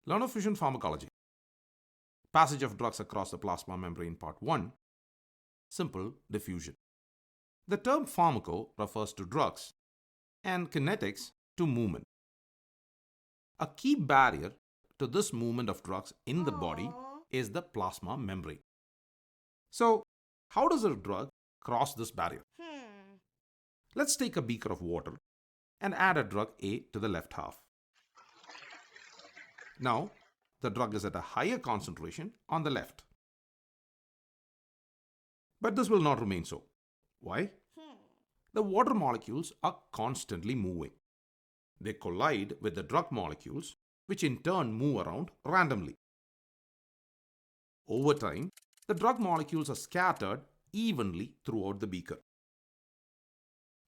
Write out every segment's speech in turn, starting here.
Learn of fusion pharmacology. Passage of drugs across the plasma membrane, part 1. Simple diffusion. The term pharmaco refers to drugs and kinetics to movement. A key barrier to this movement of drugs in the body is the plasma membrane. So, how does a drug cross this barrier? Let's take a beaker of water and add a drug A to the left half. Now, the drug is at a higher concentration on the left. But this will not remain so. Why? The water molecules are constantly moving. They collide with the drug molecules, which in turn move around randomly. Over time, the drug molecules are scattered evenly throughout the beaker.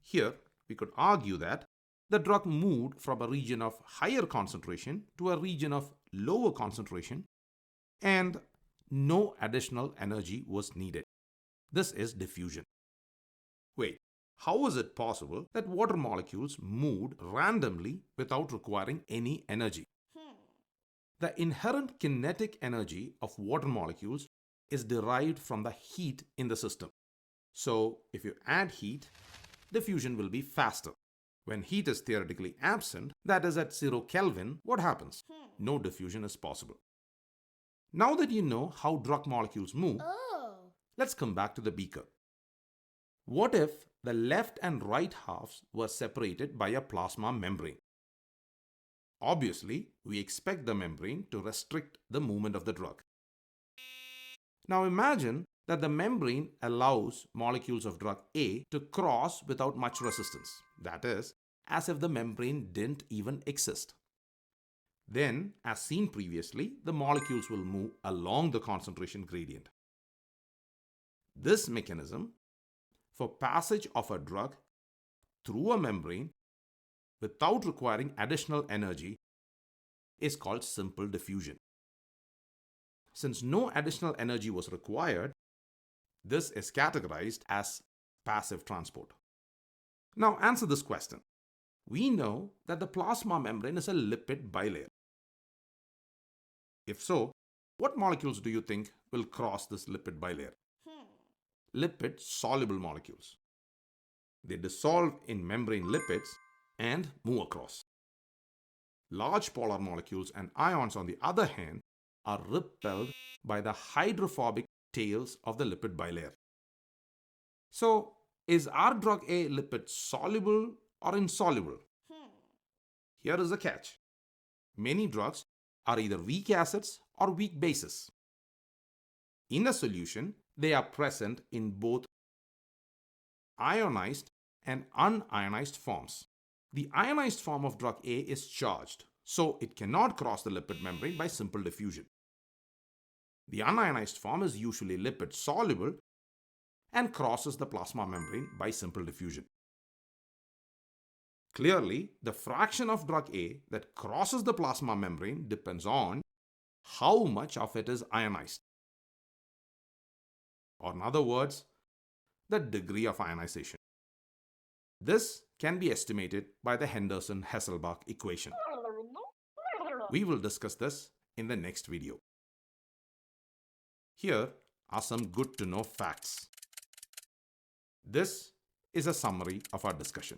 Here, we could argue that the drug moved from a region of higher concentration to a region of lower concentration, and no additional energy was needed. This is diffusion. Wait, how is it possible that water molecules moved randomly without requiring any energy? The inherent kinetic energy of water molecules is derived from the heat in the system. So, if you add heat, diffusion will be faster. When heat is theoretically absent, that is at 0 Kelvin, what happens? No diffusion is possible. Now that you know how drug molecules move, let's come back to the beaker. What if the left and right halves were separated by a plasma membrane? Obviously, we expect the membrane to restrict the movement of the drug. Now imagine that the membrane allows molecules of drug A to cross without much resistance. That is, as if the membrane didn't even exist. Then, as seen previously, the molecules will move along the concentration gradient. This mechanism for passage of a drug through a membrane without requiring additional energy is called simple diffusion. Since no additional energy was required, this is categorized as passive transport. Now answer this question. We know that the plasma membrane is a lipid bilayer. If so, what molecules do you think will cross this lipid bilayer? Lipid soluble molecules. They dissolve in membrane lipids and move across. Large polar molecules and ions, on the other hand, are repelled by the hydrophobic tails of the lipid bilayer. So, is our drug A lipid soluble or insoluble? Here is the catch. Many drugs are either weak acids or weak bases. In a solution, they are present in both ionized and unionized forms. The ionized form of drug A is charged, so it cannot cross the lipid membrane by simple diffusion. The unionized form is usually lipid soluble and crosses the plasma membrane by simple diffusion. Clearly, the fraction of drug A that crosses the plasma membrane depends on how much of it is ionized. Or in other words, the degree of ionization. This can be estimated by the Henderson-Hasselbalch equation. We will discuss this in the next video. Here are some good to know facts. This is a summary of our discussion.